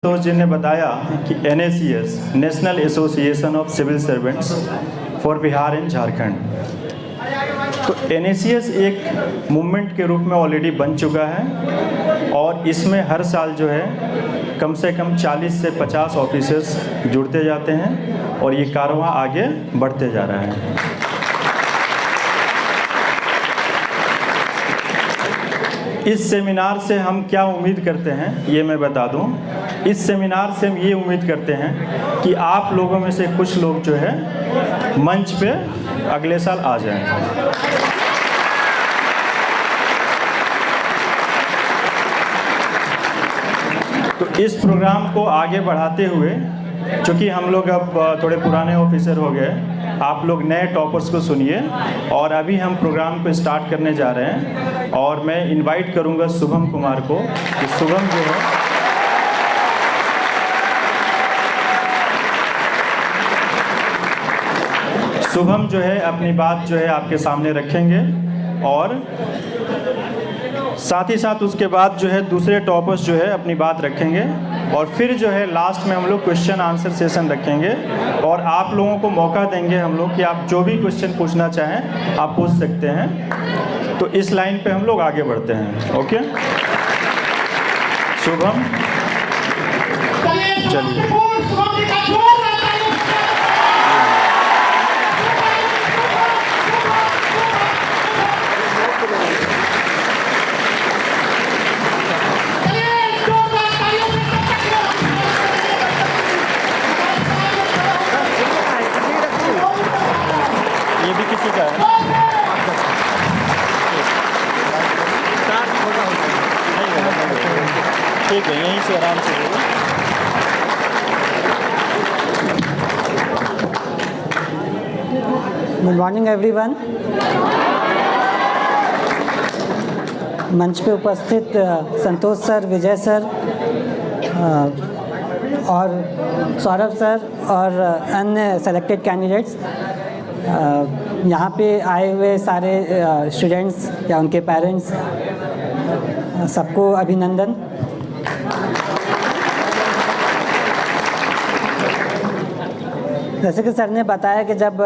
संतोष जी ने बताया कि NACS national association of civil servants for Bihar and Jharkhand, तो NACS एक मूवमेंट के रूप में ऑलरेडी बन चुका है और इसमें हर साल जो है कम से कम 40 से 50 ऑफिसर्स जुड़ते जाते हैं और ये कारवां आगे बढ़ते जा रहा है। इस सेमिनार से हम क्या उम्मीद करते हैं ये मैं बता दूं। इस सेमिनार से हम ये उम्मीद करते हैं कि आप लोगों में से कुछ लोग जो है मंच पे अगले साल आ जाएं। तो इस प्रोग्राम को आगे बढ़ाते हुए, चूँकि हम लोग अब थोड़े पुराने ऑफिसर हो गए, आप लोग नए टॉपर्स को सुनिए और अभी हम प्रोग्राम को स्टार्ट करने जा रहे हैं और मैं इनवाइट करूंगा शुभम कुमार को कि शुभम जो है अपनी बात जो है आपके सामने रखेंगे और साथ ही साथ उसके बाद जो है दूसरे टॉपर्स जो है अपनी बात रखेंगे और फिर जो है लास्ट में हम लोग क्वेश्चन आंसर सेशन रखेंगे और आप लोगों को मौका देंगे हम लोग कि आप जो भी क्वेश्चन पूछना चाहें आप पूछ सकते हैं। तो इस लाइन पे हम लोग आगे बढ़ते हैं। ओके शुभम, चलिए। ठीक है, यहीं से आराम से। Good morning everyone. मंच पे उपस्थित संतोष सर, विजय सर और सौरभ सर और अन्य सेलेक्टेड कैंडिडेट्स, यहाँ पे आए हुए सारे स्टूडेंट्स या उनके पेरेंट्स, सबको अभिनंदन। जैसे कि सर ने बताया कि जब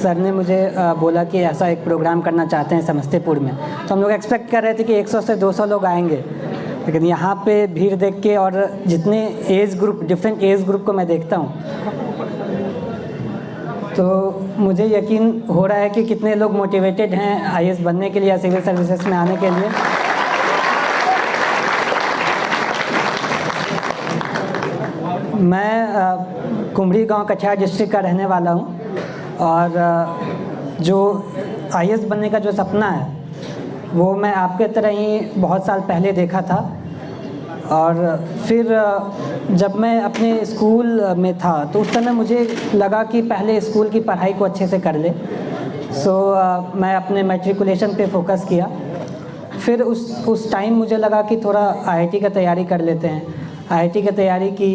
सर ने मुझे बोला कि ऐसा एक प्रोग्राम करना चाहते हैं समस्तीपुर में, तो हम लोग एक्सपेक्ट कर रहे थे कि 100 से 200 लोग आएंगे, लेकिन यहाँ पे भीड़ देख के और जितने age group, different age group को मैं देखता हूँ, तो मुझे यकीन हो रहा है कि कितने लोग मोटिवेटेड हैं IAS बनने के लिए या सिविल सर्विसेज में आने के लिए। मैं कुमरी गांव कटिहार डिस्ट्रिक्ट का रहने वाला हूं और जो IAS बनने का जो सपना है वो मैं आपके तरह ही बहुत साल पहले देखा था और फिर जब मैं अपने स्कूल में था तो उस समय मुझे लगा कि पहले स्कूल की पढ़ाई को अच्छे से कर ले। मैं अपने मैट्रिकुलेशन पे फोकस किया। फिर उस टाइम मुझे लगा कि थोड़ा IIT का तैयारी कर लेते हैं। IIT की तैयारी की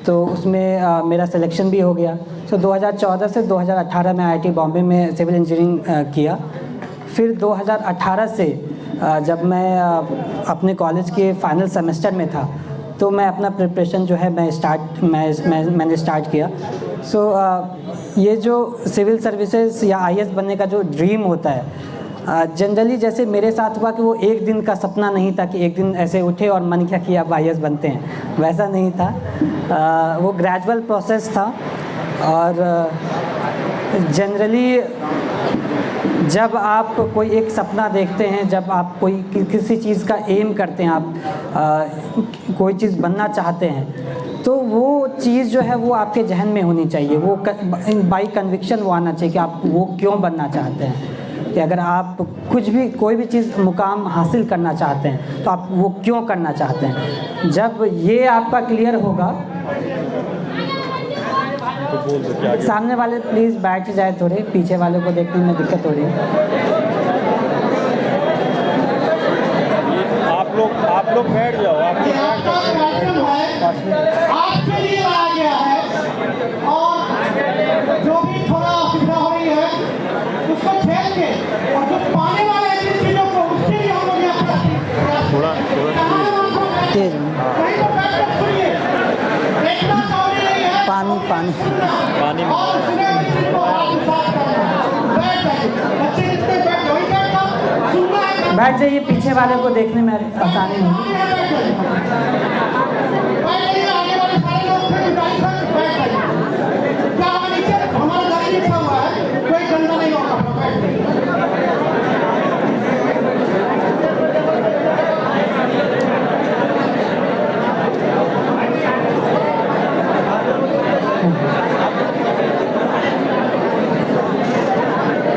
तो उसमें मेरा सिलेक्शन भी हो गया। 2014 से 2018 में IIT बॉम्बे में सिविल इंजीनियरिंग किया। फिर 2018 से जब मैं अपने कॉलेज के फाइनल सेमेस्टर में था तो मैं अपना प्रिपरेशन जो है मैंने स्टार्ट किया। ये जो सिविल सर्विसेज या IAS बनने का जो ड्रीम होता है, जनरली जैसे मेरे साथ हुआ कि वो एक दिन का सपना नहीं था कि एक दिन ऐसे उठे और मन किया कि अब IAS बनते हैं, वैसा नहीं था। वो ग्रेजुअल प्रोसेस था और जनरली जब आप कोई एक सपना देखते हैं, जब आप किसी चीज़ का एम करते हैं, आप कोई चीज़ बनना चाहते हैं, तो वो चीज़ जो है वो आपके जहन में होनी चाहिए, वो बाई कन्विक्शन वो आना चाहिए कि आप वो क्यों बनना चाहते हैं। कि अगर आप कुछ भी कोई भी चीज़ मुकाम हासिल करना चाहते हैं तो आप वो क्यों करना चाहते हैं। जब ये आपका क्लियर होगा, सामने वाले प्लीज़ बैठ जाए, थोड़े पीछे वालों को देखने में दिक्कत हो रही है। आप लोग बैठ जाओ, आपके लिए आ गया है और जो भी थोड़ा असुविधा हो रही है उसको झेल के, और जो पाने वाले हैं जिन चीज़ों को, उसके लिए हम लोग यहाँ थोड़ा तेज पानी पानी और सुने हुए चीज को हाथ के साथ करना। बैठ जाइए, बच्चे जितने बैठ वही बैठना, सुनना है। बैठ जाइए, पीछे वाले को देखने में आसानी होगी। बैठ जाइए, आगे वाले सारे लोग फिर उठाई कर बैठ जाइए। क्या हमारे नीचे हमारा घर लिखा हुआ है, कोई गंदा नहीं होगा, बैठ जाइए।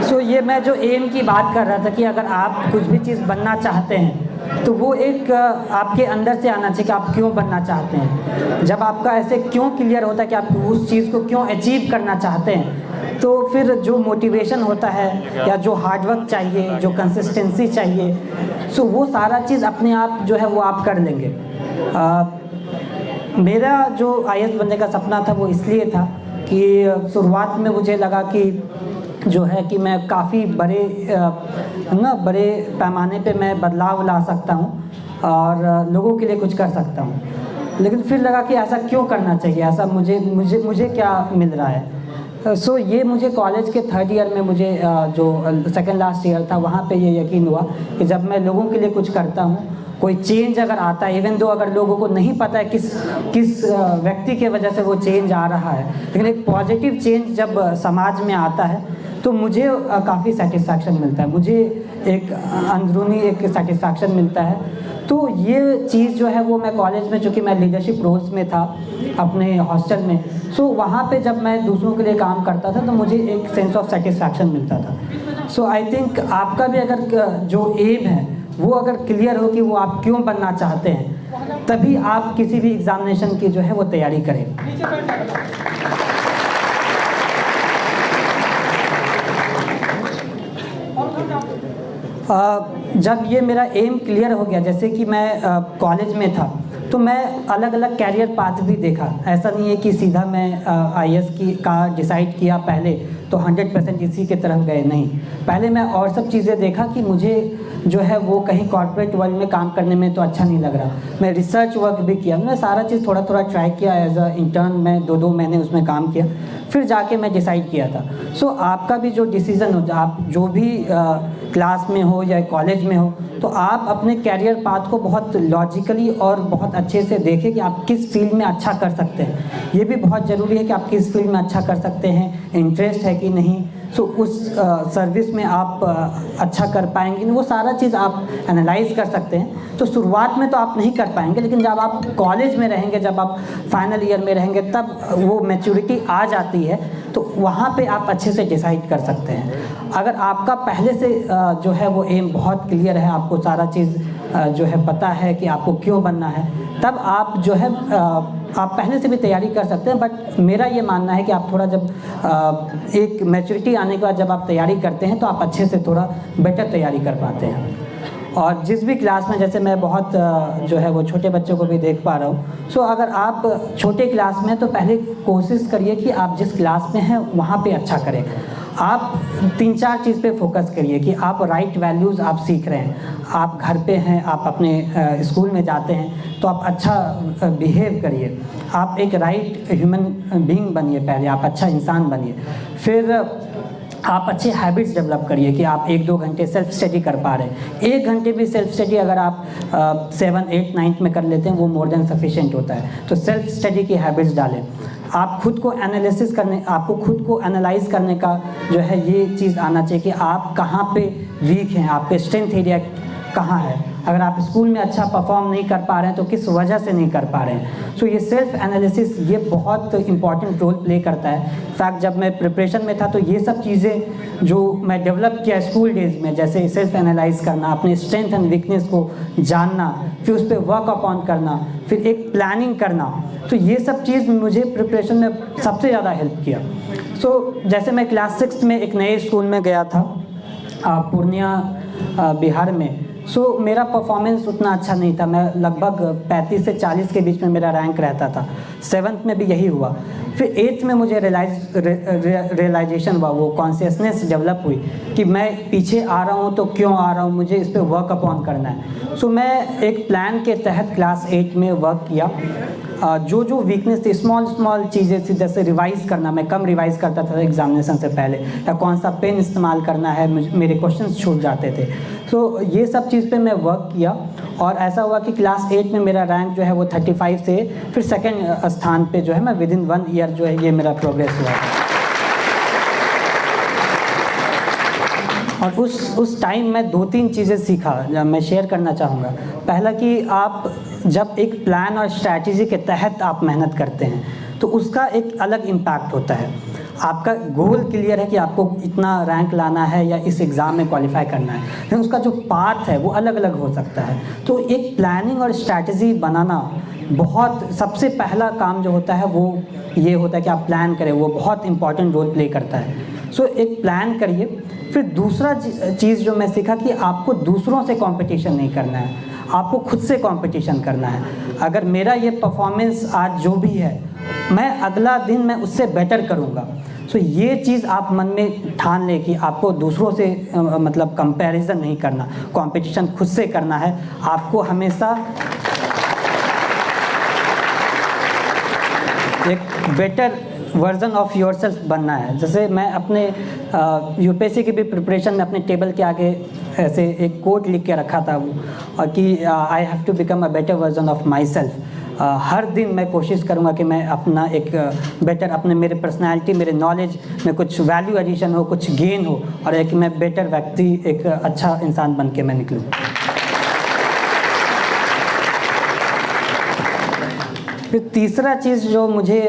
सो ये मैं जो एम की बात कर रहा था कि अगर आप कुछ भी चीज़ बनना चाहते हैं तो वो एक आपके अंदर से आना चाहिए कि आप क्यों बनना चाहते हैं। जब आपका ऐसे क्यों क्लियर होता है कि आप उस चीज़ को क्यों अचीव करना चाहते हैं, तो फिर जो मोटिवेशन होता है या जो हार्डवर्क चाहिए, जो कंसिस्टेंसी चाहिए, सो वो सारा चीज़ अपने आप जो है वो आप कर लेंगे। मेरा जो IAS बनने का सपना था वो इसलिए था कि शुरुआत में मुझे लगा कि जो है कि मैं काफ़ी बड़े पैमाने पे मैं बदलाव ला सकता हूँ और लोगों के लिए कुछ कर सकता हूँ। लेकिन फिर लगा कि ऐसा क्यों करना चाहिए, ऐसा मुझे क्या मिल रहा है। सो ये मुझे कॉलेज के 3rd ईयर में मुझे जो सेकेंड लास्ट ईयर था वहाँ पे ये यकीन हुआ कि जब मैं लोगों के लिए कुछ करता हूँ, कोई चेंज अगर आता है, इवन दो अगर लोगों को नहीं पता है किस व्यक्ति के वजह से वो चेंज आ रहा है, लेकिन एक पॉजिटिव चेंज जब समाज में आता है तो मुझे काफ़ी सेटिस्फैक्शन मिलता है, मुझे एक अंदरूनी एक सेटिस्फैक्शन मिलता है। तो ये चीज़ जो है वो मैं कॉलेज में, चूँकि मैं लीडरशिप रोल्स में था अपने हॉस्टल में, सो वहाँ पे जब मैं दूसरों के लिए काम करता था तो मुझे एक सेंस ऑफ सेटिस्फैक्शन मिलता था। सो आई थिंक आपका भी अगर जो एम है वो अगर क्लियर हो कि वो आप क्यों बनना चाहते हैं, तभी आप किसी भी एग्ज़ामिनेशन की जो है वो तैयारी करें। जब ये मेरा एम क्लियर हो गया, जैसे कि मैं कॉलेज में था तो मैं अलग अलग कैरियर पाथ भी देखा। ऐसा नहीं है कि सीधा मैं IAS का डिसाइड किया पहले तो 100% इसी की तरफ गए, नहीं। पहले मैं और सब चीज़ें देखा कि मुझे जो है वो कहीं कॉर्पोरेट वर्ल्ड में काम करने में तो अच्छा नहीं लग रहा। मैं रिसर्च वर्क भी किया, मैं सारा चीज़ थोड़ा थोड़ा ट्राई किया। एज अ इंटर्न मैं 2 महीने उसमें काम किया, फिर जाके मैं डिसाइड किया था। सो आपका भी जो डिसीज़न हो, आप जो भी क्लास में हो या कॉलेज में हो, तो आप अपने कैरियर पाथ को बहुत लॉजिकली और बहुत अच्छे से देखें कि आप किस फील्ड में अच्छा कर सकते हैं। ये भी बहुत ज़रूरी है कि आप किस फील्ड में अच्छा कर सकते हैं, इंटरेस्ट है कि नहीं, सो उस सर्विस में आप अच्छा कर पाएंगे, वो सारा चीज़ आप एनालाइज कर सकते हैं। तो शुरुआत में तो आप नहीं कर पाएंगे, लेकिन जब आप कॉलेज में रहेंगे, जब आप फाइनल ईयर में रहेंगे, तब वो मैच्योरिटी आ जाती है, तो वहाँ पे आप अच्छे से डिसाइड कर सकते हैं। अगर आपका पहले से जो है वो एम बहुत क्लियर है, आपको सारा चीज़ जो है पता है कि आपको क्यों बनना है, तब आप जो है आप पहले से भी तैयारी कर सकते हैं। बट मेरा ये मानना है कि आप थोड़ा जब एक मैच्योरिटी आने के बाद जब आप तैयारी करते हैं तो आप अच्छे से थोड़ा बेटर तैयारी कर पाते हैं। और जिस भी क्लास में, जैसे मैं बहुत जो है वो छोटे बच्चों को भी देख पा रहा हूँ, सो अगर आप छोटे क्लास में तो पहले कोशिश करिए कि आप जिस क्लास में हैं वहाँ पे अच्छा करें। आप 3-4 चीज़ पे फोकस करिए कि आप राइट वैल्यूज़ आप सीख रहे हैं, आप घर पे हैं, आप अपने स्कूल में जाते हैं तो आप अच्छा बिहेव करिए, आप एक राइट ह्यूमन बीइंग बनिए, पहले आप अच्छा इंसान बनिए। फिर आप अच्छे हैबिट्स डेवलप करिए कि आप 1-2 घंटे सेल्फ स्टडी कर पा रहे हैं। 1 घंटे भी सेल्फ स्टडी अगर आप 7, 8, 9 में कर लेते हैं वो मोर देन सफिशिएंट होता है। तो सेल्फ स्टडी की हैबिट्स डालें। आप खुद को एनालिसिस करने, आपको खुद को एनालाइज करने का जो है ये चीज़ आना चाहिए कि आप कहाँ पे वीक हैं, आपके स्ट्रेंथ एरिया कहाँ है। अगर आप स्कूल में अच्छा परफॉर्म नहीं कर पा रहे हैं तो किस वजह से नहीं कर पा रहे हैं। सो ये सेल्फ एनालिसिस ये बहुत इंपॉर्टेंट रोल प्ले करता है। इनफैक्ट जब मैं प्रिपरेशन में था तो ये सब चीज़ें जो मैं डेवलप किया स्कूल डेज में, जैसे सेल्फ एनालाइज करना, अपने स्ट्रेंथ एंड वीकनेस को जानना, फिर उस पर वर्क अपॉन करना, फिर एक प्लानिंग करना, तो ये सब चीज़ मुझे प्रिपरेशन में सबसे ज़्यादा हेल्प किया। सो जैसे मैं क्लास 6 में एक नए स्कूल में गया था पूर्णिया बिहार में। सो मेरा परफॉर्मेंस उतना अच्छा नहीं था, मैं लगभग 35 से 40 के बीच में मेरा रैंक रहता था। 7th में भी यही हुआ। फिर 8th में मुझे रियलाइजेशन हुआ, वो कॉन्शियसनेस डेवलप हुई कि मैं पीछे आ रहा हूँ तो क्यों आ रहा हूँ, मुझे इस पर वर्क अपॉन करना है। सो मैं एक प्लान के तहत क्लास 8 में वर्क किया। जो जो वीकनेस थी, स्मॉल चीज़ें थी, जैसे रिवाइज़ करना, मैं कम रिवाइज़ करता था एग्जामिनेशन से पहले, या कौन सा पेन इस्तेमाल करना है, मेरे क्वेश्चंस छूट जाते थे। तो ये सब चीज़ पे मैं वर्क किया और ऐसा हुआ कि क्लास 8 में मेरा रैंक जो है वो 35 से फिर सेकंड स्थान पे जो है मैं विदिन 1 ईयर जो है ये मेरा प्रोग्रेस हुआ था। और उस टाइम मैं 2-3 चीज़ें सीखा, मैं शेयर करना चाहूँगा। पहला कि आप जब एक प्लान और स्ट्रैटेजी के तहत आप मेहनत करते हैं तो उसका एक अलग इम्पैक्ट होता है। आपका गोल क्लियर है कि आपको इतना रैंक लाना है या इस एग्ज़ाम में क्वालिफाई करना है, लेकिन उसका जो पाथ है वो अलग अलग हो सकता है। तो एक प्लानिंग और स्ट्रैटेजी बनाना बहुत, सबसे पहला काम जो होता है वो ये होता है कि आप प्लान करें, वो बहुत इंपॉर्टेंट रोल प्ले करता है। सो एक प्लान करिए। फिर दूसरा चीज़ जो मैं सीखा कि आपको दूसरों से कंपटीशन नहीं करना है, आपको खुद से कंपटीशन करना है। अगर मेरा ये परफॉर्मेंस आज जो भी है, मैं अगला दिन मैं उससे बेटर करूँगा। सो ये चीज़ आप मन में ठान लें कि आपको दूसरों से मतलब कंपैरिजन नहीं करना, कंपटीशन खुद से करना है। आपको हमेशा एक बेटर वर्जन ऑफ योरसेल्फ बनना है। जैसे मैं अपने यूपीएससी की भी प्रिपरेशन में अपने टेबल के आगे ऐसे एक कोट लिख के रखा था वो कि I have to become a better version of myself. हर दिन मैं कोशिश करूँगा कि मैं अपना एक बेटर, अपने मेरे पर्सनैलिटी, मेरे नॉलेज में कुछ वैल्यू एडिशन हो, कुछ गेन हो और एक मैं बेटर व्यक्ति, एक अच्छा इंसान बन के मैं निकलूँ। फिर तीसरा चीज़ जो मुझे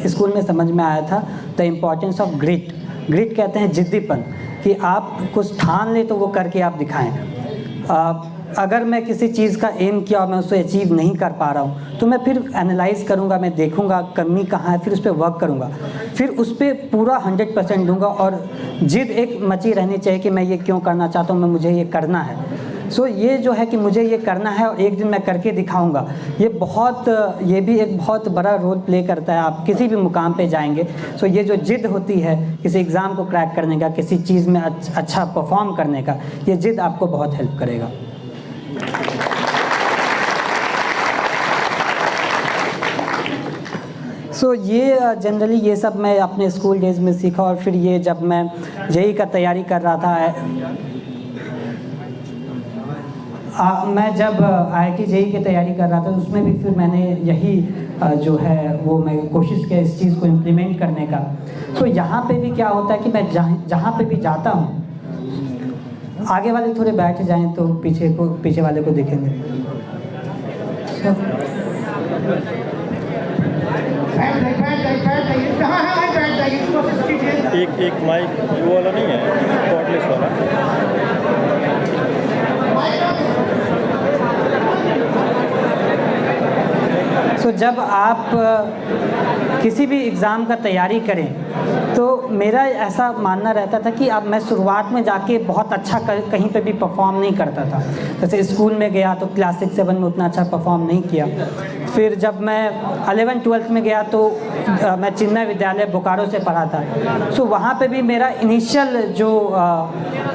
स्कूल में समझ में आया था, the importance of grit. Grit कहते हैं जिद्दीपन, कि आप कुछ ठान लें तो वो करके आप दिखाएं। अगर मैं किसी चीज़ का एम किया और मैं उसे अचीव नहीं कर पा रहा हूँ तो मैं फिर एनालाइज़ करूँगा, मैं देखूँगा कमी कहाँ है, फिर उस पर वर्क करूँगा, फिर उस पर पूरा 100% दूँगा और जिद एक मची रहनी चाहिए कि मैं ये क्यों करना चाहता हूँ, मैं मुझे ये करना है। सो ये जो है कि मुझे ये करना है और एक दिन मैं करके दिखाऊंगा, ये भी एक बहुत बड़ा रोल प्ले करता है। आप किसी भी मुकाम पे जाएंगे, सो ये जो जिद होती है किसी एग्ज़ाम को क्रैक करने का, किसी चीज़ में अच्छा परफॉर्म करने का, ये जिद आपको बहुत हेल्प करेगा। सो ये जनरली ये सब मैं अपने स्कूल डेज़ में सीखा। और फिर ये जब मैं जेईई का तैयारी कर रहा था, मैं जब आईआईटी जेईई की तैयारी कर रहा था उसमें भी फिर मैंने यही जो है वो मैं कोशिश किया इस चीज़ को इम्प्लीमेंट करने का। तो यहाँ पे भी क्या होता है कि मैं जहाँ पे भी जाता हूँ, आगे वाले थोड़े बैठ जाएं तो पीछे वाले को देखेंगे। एक माइक वो वाला नहीं है, कॉर्डलेस वाला। तो जब आप किसी भी एग्ज़ाम का तैयारी करें तो मेरा ऐसा मानना रहता था कि अब मैं शुरुआत में जाके बहुत अच्छा कहीं पे भी परफॉर्म नहीं करता था। जैसे स्कूल में गया तो क्लास 6-7 में उतना अच्छा परफॉर्म नहीं किया। फिर जब मैं 11th-12th में गया तो मैं चिन्मय विद्यालय बोकारो से पढ़ा था। सो वहाँ पे भी मेरा इनिशियल जो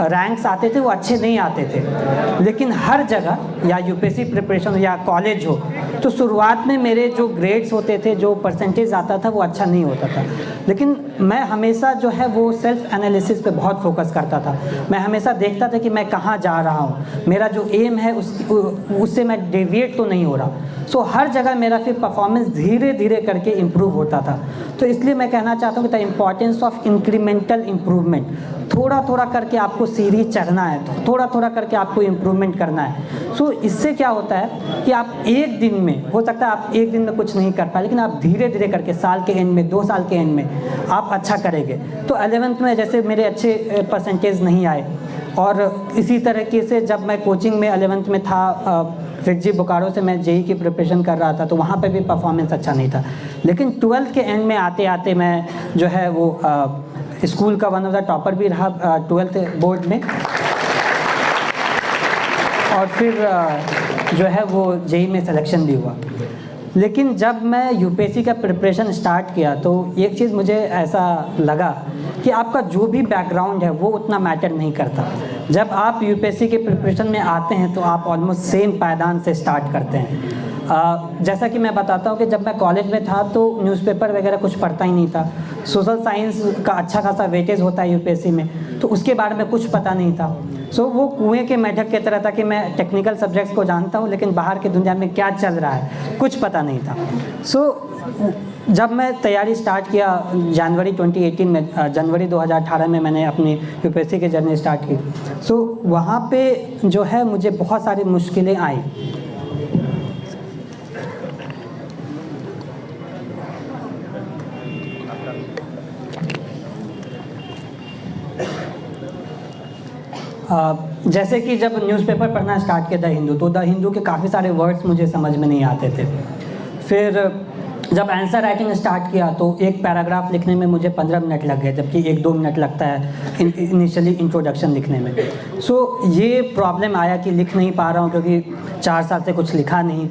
रैंक्स आते थे वो अच्छे नहीं आते थे, लेकिन हर जगह या यूपीएससी प्रिपरेशन या कॉलेज हो तो शुरुआत में मेरे जो ग्रेड्स होते थे, जो परसेंटेज आता था वो अच्छा नहीं होता था। लेकिन मैं हमेशा जो है वो सेल्फ एनालिसिस पे बहुत फोकस करता था। मैं हमेशा देखता था कि मैं कहाँ जा रहा हूँ, मेरा जो एम है उससे मैं डेविएट तो नहीं हो रहा। सो हर जगह मेरा फिर परफॉर्मेंस धीरे धीरे करके इम्प्रूव होता था। तो इसलिए मैं कहना चाहता हूँ कि the importance of incremental improvement, थोड़ा थोड़ा करके आपको सीढ़ी चढ़ना है, थोड़ा थोड़ा करके आपको इम्प्रूवमेंट करना है। सो इससे क्या होता है कि आप एक दिन में, हो सकता है आप एक दिन में कुछ नहीं कर पाए, लेकिन आप धीरे धीरे करके साल के एंड में, 2 साल के एंड में आप अच्छा करेंगे। तो 11th में जैसे मेरे अच्छे परसेंटेज नहीं आए, और इसी तरीके से जब मैं कोचिंग में 11th में था, फिर बोकारो से मैं जेईई की प्रिपरेशन कर रहा था, तो वहाँ पे भी परफॉर्मेंस अच्छा नहीं था। लेकिन 12th के एंड में आते आते मैं जो है वो स्कूल का वन ऑफ द टॉपर भी रहा 12th बोर्ड में, और फिर जो है वो जेईई में सिलेक्शन भी हुआ। लेकिन जब मैं यूपीएससी का प्रिपरेशन स्टार्ट किया तो एक चीज़ मुझे ऐसा लगा कि आपका जो भी बैकग्राउंड है वो उतना मैटर नहीं करता। जब आप यूपीएससी के प्रिपरेशन में आते हैं तो आप ऑलमोस्ट सेम पायदान से स्टार्ट करते हैं। जैसा कि मैं बताता हूँ कि जब मैं कॉलेज में था तो न्यूज़पेपर वगैरह कुछ पढ़ता ही नहीं था। सोशल साइंस का अच्छा खासा वेटेज होता है यूपीएससी में, तो उसके बारे में कुछ पता नहीं था। सो वो कुएं के मेढक की तरह था कि मैं टेक्निकल सब्जेक्ट्स को जानता हूँ लेकिन बाहर की दुनिया में क्या चल रहा है कुछ पता नहीं था। जब मैं तैयारी स्टार्ट किया जनवरी 2018 में, जनवरी 2018 में मैंने अपनी यूपीएससी की जर्नी स्टार्ट की। वहाँ पे जो है मुझे बहुत सारी मुश्किलें आई। जैसे कि जब न्यूज़पेपर पढ़ना स्टार्ट किया द हिंदू, तो द हिंदू के काफ़ी सारे वर्ड्स मुझे समझ में नहीं आते थे। फिर जब आंसर राइटिंग स्टार्ट किया तो एक पैराग्राफ लिखने में मुझे 15 मिनट लग गए, जबकि 1-2 मिनट लगता है इनिशियली इंट्रोडक्शन लिखने में। ये प्रॉब्लम आया कि लिख नहीं पा रहा हूँ क्योंकि 4 साल से कुछ लिखा नहीं।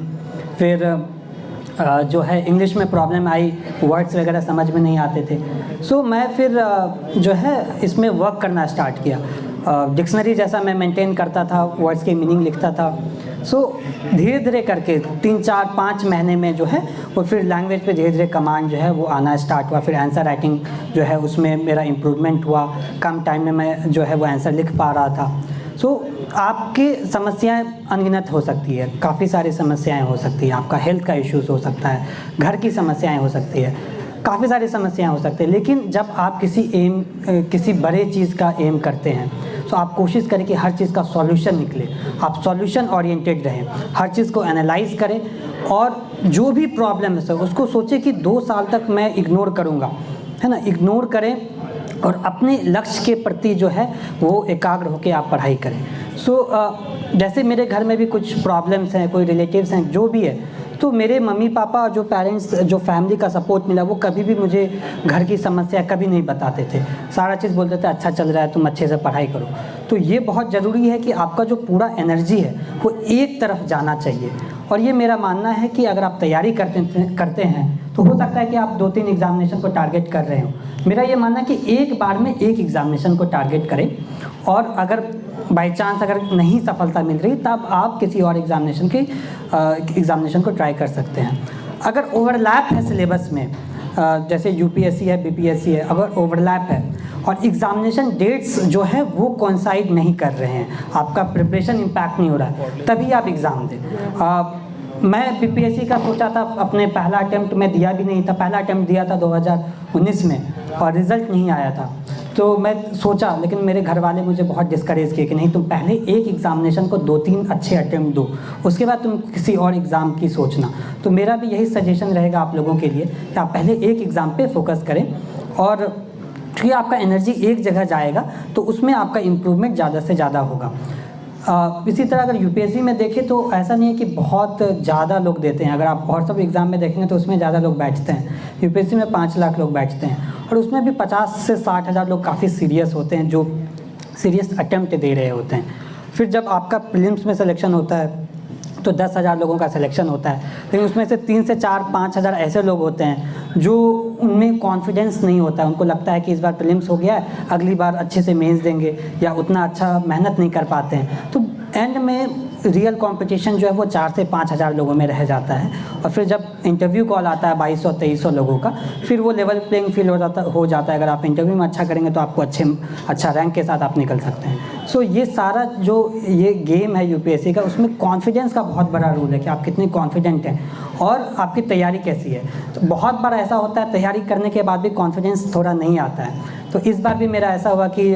फिर जो है इंग्लिश में प्रॉब्लम आई, वर्ड्स वगैरह समझ में नहीं आते थे। मैं फिर जो है इसमें वर्क करना स्टार्ट किया। डिक्शनरी जैसा मैं मेंटेन करता था, वर्ड्स की मीनिंग लिखता था। धीरे धीरे करके 3-4-5 महीने में जो है वो फिर लैंग्वेज पे धीरे धीरे कमांड जो है वो आना स्टार्ट हुआ। फिर आंसर राइटिंग जो है उसमें मेरा इम्प्रूवमेंट हुआ, कम टाइम में मैं जो है वो आंसर लिख पा रहा था। आपकी समस्याएं अनगिनत हो सकती है, काफ़ी सारी समस्याएं हो सकती है। आपका हेल्थ का इश्यूज़ हो सकता है, घर की समस्याएं हो सकती है, काफ़ी सारी समस्याएं हो सकती है। लेकिन जब आप किसी बड़े चीज़ का एम करते हैं तो आप कोशिश करें कि हर चीज़ का सॉल्यूशन निकले। आप सॉल्यूशन ओरिएंटेड रहें, हर चीज़ को एनालाइज करें और जो भी प्रॉब्लम है सर उसको सोचें कि 2 साल तक मैं इग्नोर करूँगा, है ना। इग्नोर करें और अपने लक्ष्य के प्रति जो है वो एकाग्र होकर आप पढ़ाई करें। जैसे मेरे घर में भी कुछ प्रॉब्लम्स हैं, कोई रिलेटिव्स हैं, जो भी है, तो मेरे मम्मी पापा जो पेरेंट्स जो फैमिली का सपोर्ट मिला वो कभी भी मुझे घर की समस्या कभी नहीं बताते थे। सारा चीज़ बोलते थे अच्छा चल रहा है, तुम अच्छे से पढ़ाई करो। तो ये बहुत ज़रूरी है कि आपका जो पूरा एनर्जी है वो एक तरफ जाना चाहिए। और ये मेरा मानना है कि अगर आप तैयारी करते हैं तो हो सकता है कि आप 2-3 एग्जामिनेशन को टारगेट कर रहे हो। मेरा ये मानना है कि एक बार में एक एग्जामिनेशन को टारगेट करें और अगर बाई चांस अगर नहीं सफलता मिल रही तब आप किसी और एग्जामिनेशन को ट्राई कर सकते हैं। अगर ओवरलैप है सिलेबस में, जैसे यूपीएससी है, बीपीएससी है, अगर ओवरलैप है और एग्जामिनेशन डेट्स जो है वो कोइंसाइड नहीं कर रहे हैं, आपका प्रिपरेशन इम्पैक्ट नहीं हो रहा है, तभी आप एग्ज़ाम दें। मैं बीपीएससी का सोचा था, अपने पहला अटेम्प्ट में दिया भी नहीं था। पहला अटेम्प्ट दिया था 2019 में और रिज़ल्ट नहीं आया था। तो मैं सोचा, लेकिन मेरे घर वाले मुझे बहुत डिस्करेज किए कि नहीं, तुम पहले एक एग्जामिनेशन को 2-3 अच्छे अटेम्प्ट दो, उसके बाद तुम किसी और एग्ज़ाम की सोचना। तो मेरा भी यही सजेशन रहेगा आप लोगों के लिए कि आप पहले एक एग्ज़ाम पे फोकस करें और क्योंकि आपका एनर्जी एक जगह जाएगा तो उसमें आपका इम्प्रूवमेंट ज़्यादा से ज़्यादा होगा। इसी तरह अगर यूपीएससी में देखें तो ऐसा नहीं है कि बहुत ज़्यादा लोग देते हैं। अगर आप और सब एग्ज़ाम में देखेंगे तो उसमें ज़्यादा लोग बैठते हैं। यूपीएससी में 5 लाख लोग बैठते हैं और उसमें भी 50 से 60 हज़ार लोग काफ़ी सीरियस होते हैं, जो सीरियस अटेम्प्ट दे रहे होते हैं। फिर जब आपका प्रीलिम्स में सिलेक्शन होता है तो 10,000 लोगों का सिलेक्शन होता है, लेकिन उसमें से 3 से 4-5 हज़ार ऐसे लोग होते हैं जो उनमें कॉन्फिडेंस नहीं होता है। उनको लगता है कि इस बार प्रीलिम्स हो गया है, अगली बार अच्छे से मेंस देंगे, या उतना अच्छा मेहनत नहीं कर पाते हैं। तो एंड में रियल कंपटीशन जो है वो 4 से 5 हज़ार लोगों में रह जाता है। और फिर जब इंटरव्यू कॉल आता है 2200-2300 लोगों का, फिर वो लेवल प्लेइंग फील्ड हो जाता है। अगर आप इंटरव्यू में अच्छा करेंगे तो आपको अच्छा रैंक के साथ आप निकल सकते हैं। ये सारा जो ये गेम है यूपीएससी का, उसमें कॉन्फिडेंस का बहुत बड़ा रोल है कि आप कितने कॉन्फिडेंट हैं और आपकी तैयारी कैसी है। तो बहुत बार ऐसा होता है तैयारी करने के बाद भी कॉन्फिडेंस थोड़ा नहीं आता है। तो इस बार भी मेरा ऐसा हुआ कि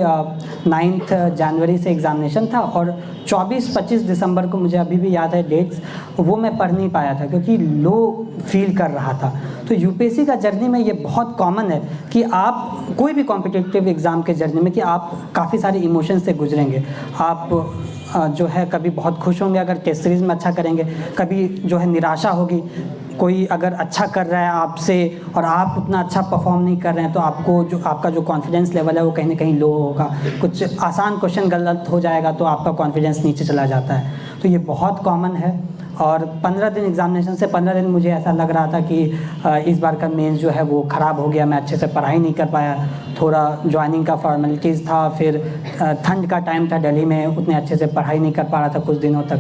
9 जनवरी से एग्ज़ामिनेशन था और 24-25 दिसंबर को, मुझे अभी भी याद है डेट्स, वो मैं पढ़ नहीं पाया था क्योंकि लो फील कर रहा था। तो यूपीएससी का जर्नी में ये बहुत कॉमन है कि आप कोई भी कॉम्पिटिटिव एग्ज़ाम के जर्नी में कि आप काफ़ी सारे इमोशन से गुजरेंगे। आप जो है कभी बहुत खुश होंगे अगर टेस्ट सीरीज़ में अच्छा करेंगे, कभी जो है निराशा होगी। कोई अगर अच्छा कर रहा है आपसे और आप उतना अच्छा परफॉर्म नहीं कर रहे हैं तो आपका जो कॉन्फिडेंस लेवल है वो कहीं ना कहीं लो होगा। कुछ आसान क्वेश्चन गलत हो जाएगा तो आपका कॉन्फिडेंस नीचे चला जाता है। तो ये बहुत कॉमन है। और 15 दिन एग्जामिनेशन से 15 दिन मुझे ऐसा लग रहा था कि इस बार का मेंस जो है वो ख़राब हो गया, मैं अच्छे से पढ़ाई नहीं कर पाया, थोड़ा ज्वाइनिंग का फॉर्मेलिटीज़ था, फिर ठंड का टाइम था दिल्ली में, उतने अच्छे से पढ़ाई नहीं कर पा रहा था कुछ दिनों तक।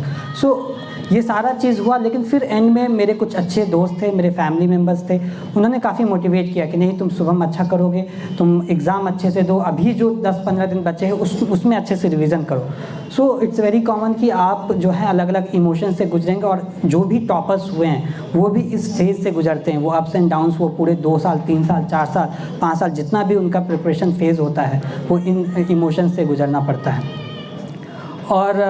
ये सारा चीज़ हुआ, लेकिन फिर एंड में मेरे कुछ अच्छे दोस्त थे, मेरे फैमिली मेम्बर्स थे, उन्होंने काफ़ी मोटिवेट किया कि नहीं तुम शुभम अच्छा करोगे, तुम एग्ज़ाम अच्छे से दो, अभी जो 10-15 दिन बचे हैं उसमें अच्छे से रिवीजन करो। सो इट्स वेरी कॉमन कि आप जो है अलग अलग इमोशन से गुजरेंगे, और जो भी टॉपर्स हुए हैं वो भी इस स्टेज से गुजरते हैं, वो अप्स एंड डाउन्स, वो पूरे 2 साल 3 साल 4 साल 5 साल जितना भी उनका प्रिपरेशन फेज़ होता है वो इन इमोशन से गुजरना पड़ता है। और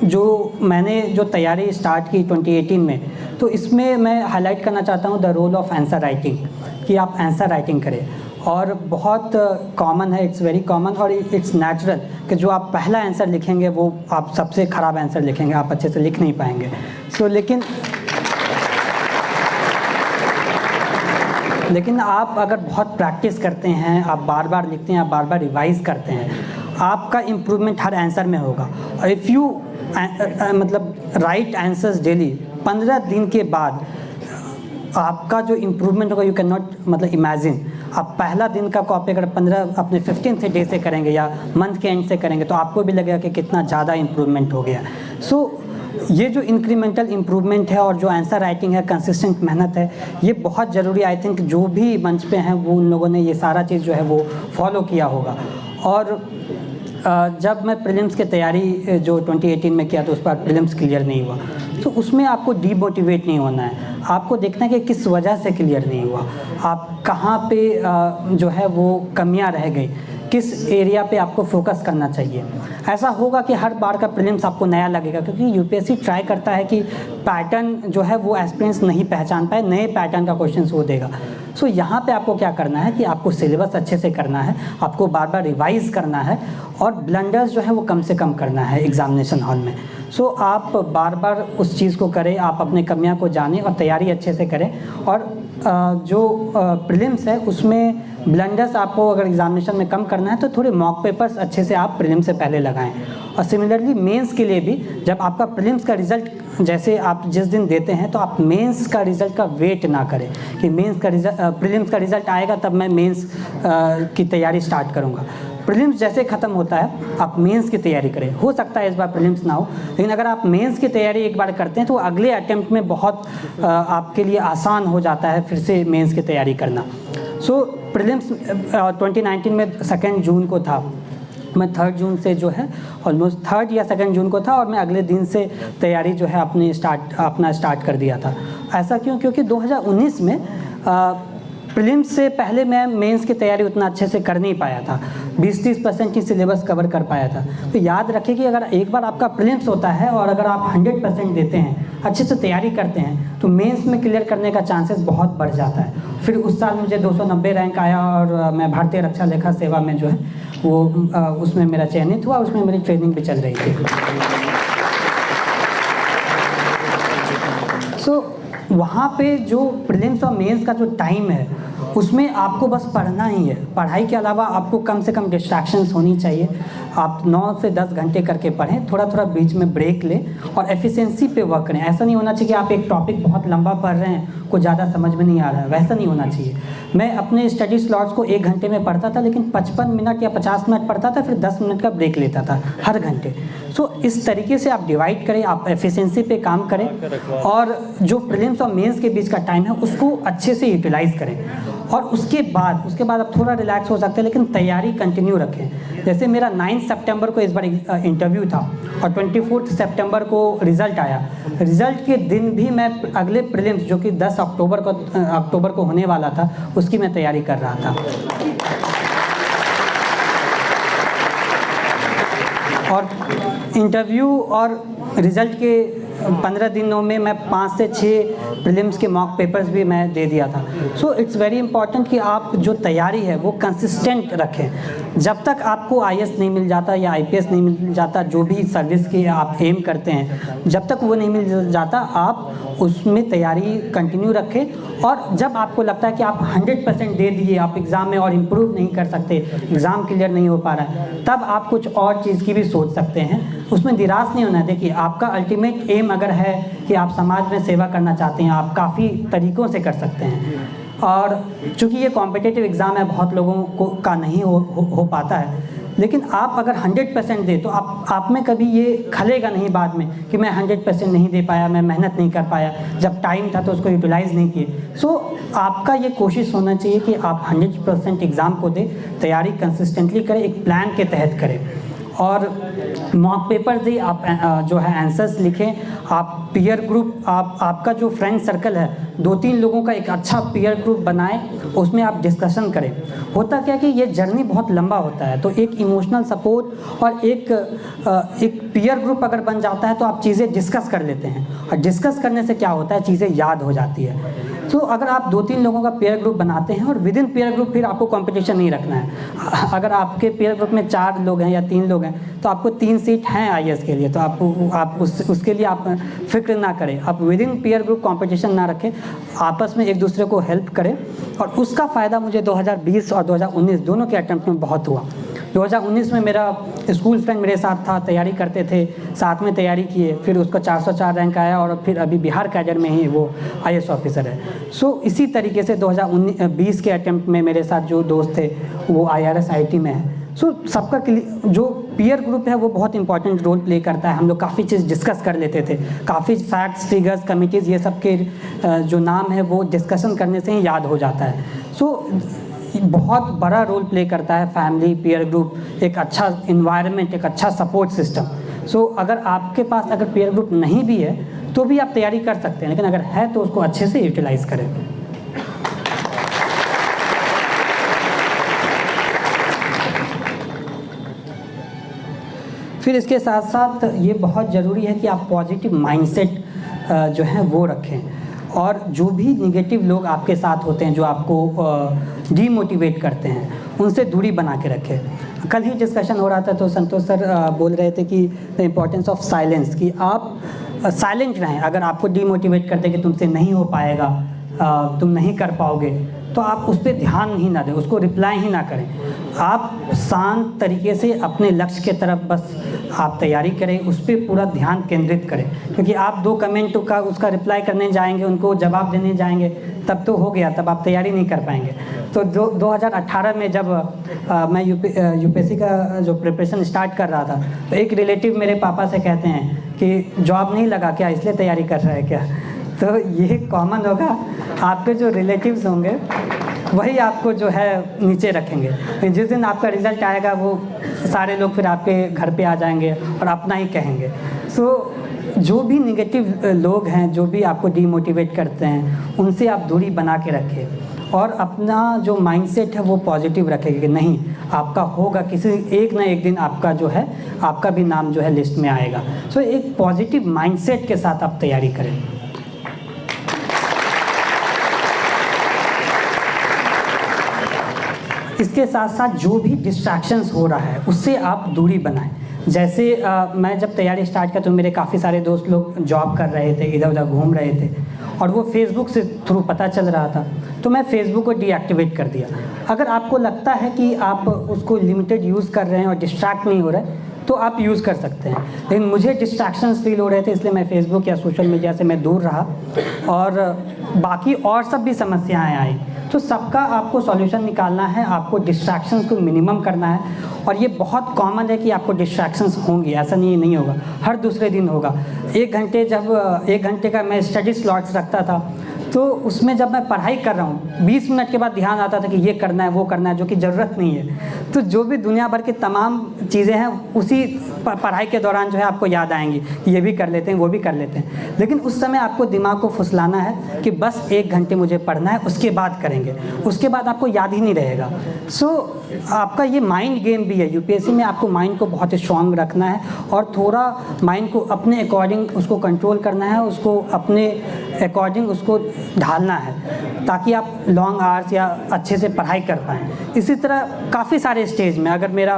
जो मैंने जो तैयारी स्टार्ट की 2018 में, तो इसमें मैं हाईलाइट करना चाहता हूँ the role of answer writing, कि आप आंसर राइटिंग करें। और बहुत कॉमन है, इट्स वेरी कॉमन और इट्स नेचुरल कि जो आप पहला आंसर लिखेंगे वो आप सबसे ख़राब आंसर लिखेंगे, आप अच्छे से लिख नहीं पाएंगे। सो लेकिन आप अगर बहुत प्रैक्टिस करते हैं, आप बार बार लिखते हैं, आप बार बार रिवाइज़ करते हैं, आपका इम्प्रूवमेंट हर आंसर में होगा। और इफ़ यू मतलब राइट आंसर्स डेली, 15 दिन के बाद आपका जो इम्प्रूवमेंट होगा यू कैन नॉट मतलब इमेजिन। आप पहला दिन का कॉपी अगर 15 अपने 15th डे से करेंगे या मंथ के एंड से करेंगे तो आपको भी लगेगा कि कितना ज़्यादा इम्प्रूवमेंट हो गया। सो ये जो इंक्रीमेंटल इम्प्रूवमेंट है और जो आंसर राइटिंग है, कंसिस्टेंट मेहनत है, ये बहुत ज़रूरी। आई थिंक जो भी मंच पे हैं वो उन लोगों ने ये सारा चीज़ जो है वो फॉलो किया होगा। और जब मैं प्रीलिम्स की तैयारी जो 2018 में किया तो उस पर प्रीलिम्स क्लियर नहीं हुआ, तो उसमें आपको डीमोटिवेट नहीं होना है, आपको देखना है कि किस वजह से क्लियर नहीं हुआ, आप कहाँ पे जो है वो कमियां रह गई, किस एरिया पे आपको फोकस करना चाहिए। ऐसा होगा कि हर बार का प्रीलिम्स आपको नया लगेगा, क्योंकि यूपीएससी ट्राई करता है कि पैटर्न जो है वो एस्पिरेंट्स नहीं पहचान पाए, नए पैटर्न का क्वेश्चन वो देगा। सो यहाँ पे आपको क्या करना है कि आपको सिलेबस अच्छे से करना है, आपको बार बार रिवाइज़ करना है और ब्लंडर्स जो है वो कम से कम करना है एग्जामिनेशन हॉल में। सो आप बार बार उस चीज़ को करें, आप अपने कमियां को जानें और तैयारी अच्छे से करें। और जो प्रीलिम्स है उसमें ब्लंडर्स आपको अगर एग्जामिनेशन में कम करना है तो थोड़े मॉक पेपर्स अच्छे से आप प्रीलिम्स से पहले लगाएं। और सिमिलरली मेंस के लिए भी जब आपका प्रीलिम्स का रिज़ल्ट जैसे आप जिस दिन देते हैं तो आप मेंस का रिज़ल्ट का वेट ना करें कि मेंस का रिज़ल्ट प्रीलिम्स का रिज़ल्ट आएगा तब मैं मेंस की तैयारी स्टार्ट करूँगा। प्रीलिम्स जैसे ख़त्म होता है आप मेंस की तैयारी करें। हो सकता है इस बार प्रीलिम्स ना हो, लेकिन अगर आप मेंस की तैयारी एक बार करते हैं तो अगले अटेम्प्ट में बहुत आपके लिए आसान हो जाता है फिर से मेंस की तैयारी करना। सो प्रीलिम्स 2019 में 2 जून को था, मैं 3 जून से जो है ऑलमोस्ट 3 या 2 जून को था और मैं अगले दिन से तैयारी जो है अपना स्टार्ट कर दिया था। ऐसा क्यों? क्योंकि 2019 में प्रीलिम्स से पहले मैं मेंस की तैयारी उतना अच्छे से कर नहीं पाया था, 20-30% की सिलेबस कवर कर पाया था। तो याद रखिए कि अगर एक बार आपका प्रीलिम्स होता है और अगर आप 100% देते हैं, अच्छे से तैयारी करते हैं, तो मेंस में क्लियर करने का चांसेस बहुत बढ़ जाता है। फिर उस साल मुझे 290 रैंक आया और मैं भारतीय रक्षा लेखा सेवा में जो है वो उसमें मेरा चयनित हुआ, उसमें मेरी ट्रेनिंग भी चल रही थी। सो वहाँ पे जो प्रीलिम्स और मेंस का जो टाइम है उसमें आपको बस पढ़ना ही है, पढ़ाई के अलावा आपको कम से कम डिस्ट्रैक्शंस होनी चाहिए। आप 9 से 10 घंटे करके पढ़ें, थोड़ा थोड़ा बीच में ब्रेक लें और एफिशिएंसी पे वर्क करें। ऐसा नहीं होना चाहिए कि आप एक टॉपिक बहुत लंबा पढ़ रहे हैं, कुछ ज़्यादा समझ में नहीं आ रहा है, वैसा नहीं होना चाहिए। मैं अपने स्टडी स्लॉट्स को 1 घंटे में पढ़ता था, लेकिन 55 मिनट या 50 मिनट पढ़ता था, फिर 10 मिनट का ब्रेक लेता था हर घंटे। सो इस तरीके से आप डिवाइड करें, आप एफिशिएंसी पे काम करें और जो प्रीलिम्स और मेंस के बीच का टाइम है उसको अच्छे से यूटिलाइज़ करें। और उसके बाद आप थोड़ा रिलैक्स हो सकते हैं, लेकिन तैयारी कंटिन्यू रखें। जैसे मेरा 9 सितंबर को इस बार इंटरव्यू था और 24 सितंबर को रिज़ल्ट आया। रिज़ल्ट के दिन भी मैं अगले प्रीलिम्स जो कि 10 अक्टूबर को होने वाला था उसकी मैं तैयारी कर रहा था। और इंटरव्यू और रिज़ल्ट के 15 दिनों में मैं 5 से 6 प्रीलिम्स के मॉक पेपर्स भी मैं दे दिया था। सो इट्स वेरी इंपॉर्टेंट कि आप जो तैयारी है वो कंसिस्टेंट रखें। जब तक आपको आईएएस नहीं मिल जाता या आईपीएस नहीं मिल जाता, जो भी सर्विस की आप एम करते हैं, जब तक वो नहीं मिल जाता आप उसमें तैयारी कंटिन्यू रखें। और जब आपको लगता है कि आप 100% दे दिए, आप एग्ज़ाम में और इम्प्रूव नहीं कर सकते, एग्ज़ाम क्लियर नहीं हो पा रहा है, तब आप कुछ और चीज़ की भी सोच सकते हैं। उसमें निराश नहीं होना है। देखिए, आपका अल्टीमेट एम अगर है कि आप समाज में सेवा करना चाहते हैं, आप काफ़ी तरीक़ों से कर सकते हैं। और चूँकि ये कॉम्पिटिटिव एग्ज़ाम है, बहुत लोगों को का नहीं हो पाता है, लेकिन आप अगर 100% दे तो आप में कभी ये खलेगा नहीं बाद में कि मैं 100% नहीं दे पाया, मैं मेहनत नहीं कर पाया, जब टाइम था तो उसको यूटिलाइज़ नहीं किए। सो आपका ये कोशिश होना चाहिए कि आप 100% एग्ज़ाम को दें, तैयारी कंसिस्टेंटली करें, एक प्लान के तहत करें और मॉक पेपर दें, आप जो है आंसर्स लिखें, आप पीयर ग्रुप, आपका जो फ्रेंड सर्कल है 2-3 लोगों का एक अच्छा पीयर ग्रुप बनाएं, उसमें आप डिस्कशन करें। होता क्या कि ये जर्नी बहुत लंबा होता है, तो एक इमोशनल सपोर्ट और एक पीयर ग्रुप अगर बन जाता है तो आप चीज़ें डिस्कस कर लेते हैं, और डिस्कस करने से क्या होता है, चीज़ें याद हो जाती है। तो अगर आप 2-3 लोगों का पेयर ग्रुप बनाते हैं और विद इन पेयर ग्रुप फिर आपको कंपटीशन नहीं रखना है। अगर आपके पेयर ग्रुप में 4 लोग हैं या 3 लोग हैं तो आपको 3 सीट हैं IAS के लिए, तो आप उसके लिए आप फिक्र ना करें, आप with in pair group competition ना रखें, आपस में एक दूसरे को हेल्प करें। और उसका फ़ायदा मुझे 2020 और 2019 दोनों के अटेम्प्ट में बहुत हुआ। 2019 में मेरा स्कूल फ्रेंड मेरे साथ था, तैयारी करते थे, साथ में तैयारी किए, फिर उसका 404 रैंक आया और फिर अभी बिहार कैडर में ही वो IAS ऑफिसर है। सो इसी तरीके से 2020 के अटेम्प्ट में मेरे साथ जो दोस्त थे वो IRS IT में है। सो सबका जो पीयर ग्रुप है वो बहुत इंपॉर्टेंट रोल प्ले करता है। हम लोग काफ़ी चीज़ डिस्कस कर लेते थे, काफ़ी फैक्ट्स, फिगर्स, कमिटीज़, ये सब के जो नाम है वो डिस्कशन करने से ही याद हो जाता है। सो बहुत बड़ा रोल प्ले करता है फैमिली, पीयर ग्रुप, एक अच्छा इन्वायरमेंट, एक अच्छा सपोर्ट सिस्टम। सो अगर आपके पास अगर पीयर ग्रुप नहीं भी है तो भी आप तैयारी कर सकते हैं, लेकिन अगर है तो उसको अच्छे से यूटिलाइज़ करें। फिर इसके साथ साथ ये बहुत ज़रूरी है कि आप पॉजिटिव माइंडसेट जो है वो रखें, और जो भी निगेटिव लोग आपके साथ होते हैं, जो आपको डीमोटिवेट करते हैं, उनसे दूरी बना के रखें। कल ही डिस्कशन हो रहा था तो संतोष सर बोल रहे थे कि द इम्पोर्टेंस ऑफ साइलेंस, कि आप साइलेंट रहें। अगर आपको डीमोटिवेट करते कि तुमसे नहीं हो पाएगा, तुम नहीं कर पाओगे, तो आप उस पर ध्यान ही ना दें, उसको रिप्लाई ही ना करें। आप शांत तरीके से अपने लक्ष्य के तरफ बस आप तैयारी करें, उस पर पूरा ध्यान केंद्रित करें, क्योंकि आप 2 कमेंट का उसका रिप्लाई करने जाएंगे, उनको जवाब देने जाएंगे, तब तो हो गया, तब आप तैयारी नहीं कर पाएंगे। तो 2018 में जब मैं UPSC का जो प्रिपरेशन स्टार्ट कर रहा था, तो एक रिलेटिव मेरे पापा से कहते हैं कि जॉब नहीं लगा क्या, इसलिए तैयारी कर रहा है क्या। तो ये कॉमन होगा, आपके जो रिलेटिव्स होंगे वही आपको जो है नीचे रखेंगे। जिस दिन आपका रिज़ल्ट आएगा वो सारे लोग फिर आपके घर पे आ जाएंगे और अपना ही कहेंगे। सो जो भी निगेटिव लोग हैं, जो भी आपको डीमोटिवेट करते हैं, उनसे आप दूरी बना के रखें और अपना जो माइंडसेट है वो पॉजिटिव रखें कि नहीं, आपका होगा, किसी एक ना एक दिन आपका जो है, आपका भी नाम जो है लिस्ट में आएगा। सो एक पॉजिटिव माइंडसेट के साथ आप तैयारी करें। इसके साथ साथ जो भी डिस्ट्रैक्शंस हो रहा है उससे आप दूरी बनाएं। जैसे मैं जब तैयारी स्टार्ट किया तो मेरे काफ़ी सारे दोस्त लोग जॉब कर रहे थे, इधर उधर घूम रहे थे, और वो फेसबुक से थ्रू पता चल रहा था, तो मैं फेसबुक को डीएक्टिवेट कर दिया। अगर आपको लगता है कि आप उसको लिमिटेड यूज़ कर रहे हैं और डिस्ट्रैक्ट नहीं हो रहे, तो आप यूज़ कर सकते हैं, लेकिन मुझे डिस्ट्रैक्शंस फील हो रहे थे, इसलिए मैं फेसबुक या सोशल मीडिया से मैं दूर रहा, और बाकी और सब भी समस्याएं आई। तो सबका आपको सॉल्यूशन निकालना है, आपको डिस्ट्रैक्शंस को मिनिमम करना है, और ये बहुत कॉमन है कि आपको डिस्ट्रैक्शंस होंगी, ऐसा नहीं होगा, हर दूसरे दिन होगा। 1 घंटे का मैं स्टडी स्लॉट्स रखता था, तो उसमें जब मैं पढ़ाई कर रहा हूँ 20 मिनट के बाद ध्यान आता था कि ये करना है, वो करना है, जो कि ज़रूरत नहीं है। तो जो भी दुनिया भर की तमाम चीज़ें हैं उसी पढ़ाई के दौरान जो है आपको याद आएंगी, ये भी कर लेते हैं, वो भी कर लेते हैं, लेकिन उस समय आपको दिमाग को फुसलाना है कि बस 1 घंटे मुझे पढ़ना है, उसके बाद करेंगे, उसके बाद आपको याद ही नहीं रहेगा। सो आपका ये माइंड गेम भी है। UPSC में आपको माइंड को बहुत स्ट्रॉन्ग रखना है और थोड़ा माइंड को अपने अकॉर्डिंग उसको कंट्रोल करना है, उसको अपने अकॉर्डिंग उसको ढालना है, ताकि आप लॉन्ग आवर्स या अच्छे से पढ़ाई कर पाएँ। इसी तरह काफ़ी सारे स्टेज में अगर मेरा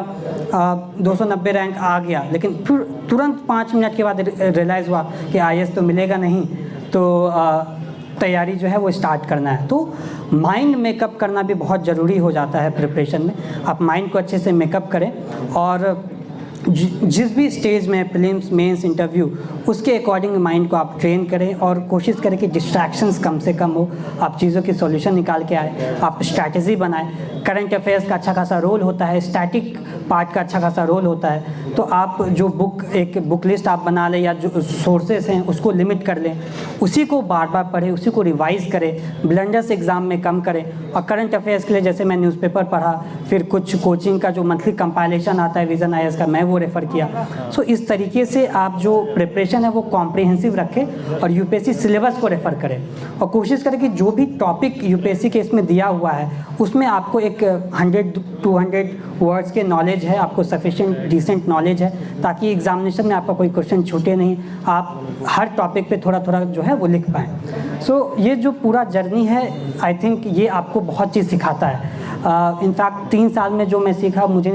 290 रैंक आ गया, लेकिन फिर तुरंत 5 मिनट के बाद रियलाइज़ हुआ कि IAS तो मिलेगा नहीं, तो तैयारी जो है वो स्टार्ट करना है। तो माइंड मेकअप करना भी बहुत ज़रूरी हो जाता है प्रिपरेशन में। आप माइंड को अच्छे से मेकअप करें, और जिस भी स्टेज में, प्रीलिम्स, मेंस, इंटरव्यू, उसके अकॉर्डिंग माइंड को आप ट्रेन करें और कोशिश करें कि डिस्ट्रैक्शंस कम से कम हो, आप चीज़ों की सॉल्यूशन निकाल के आए, आप स्ट्रैटेजी बनाएं। करंट अफेयर्स का अच्छा खासा रोल होता है, स्टैटिक पार्ट का अच्छा खासा रोल होता है, तो आप जो एक बुक लिस्ट आप बना लें या जो सोर्सेस हैं उसको लिमिट कर लें, उसी को बार बार पढ़ें, उसी को रिवाइज़ करें, ब्लंडर्स एग्ज़ाम में कम करें। और करंट अफेयर्स के लिए जैसे मैं न्यूज़पेपर पढ़ा, फिर कुछ कोचिंग का जो मंथली कंपाइलेशन आता है विज़न IAS का, मैं वो रेफ़र किया। सो इस तरीके से आप जो प्रिपरेशन है वो कॉम्प्रिहेंसिव रखें और यूपीएससी सिलेबस को रेफ़र करें और कोशिश करें कि जो भी टॉपिक यूपीएससी के इसमें दिया हुआ है उसमें आपको एक 100-200 वर्ड्स के नॉलेज है, आपको सफिशिएंट डिसेंट नॉलेज है, ताकि एग्जामिनेशन में आपका कोई क्वेश्चन छूटे नहीं, आप हर टॉपिक पे थोड़ा थोड़ा जो है वो लिख पाएँ। सो ये जो पूरा जर्नी है, आई थिंक ये आपको बहुत चीज़ सिखाता है। इनफैक्ट 3 साल में जो मैं सीखा, मुझे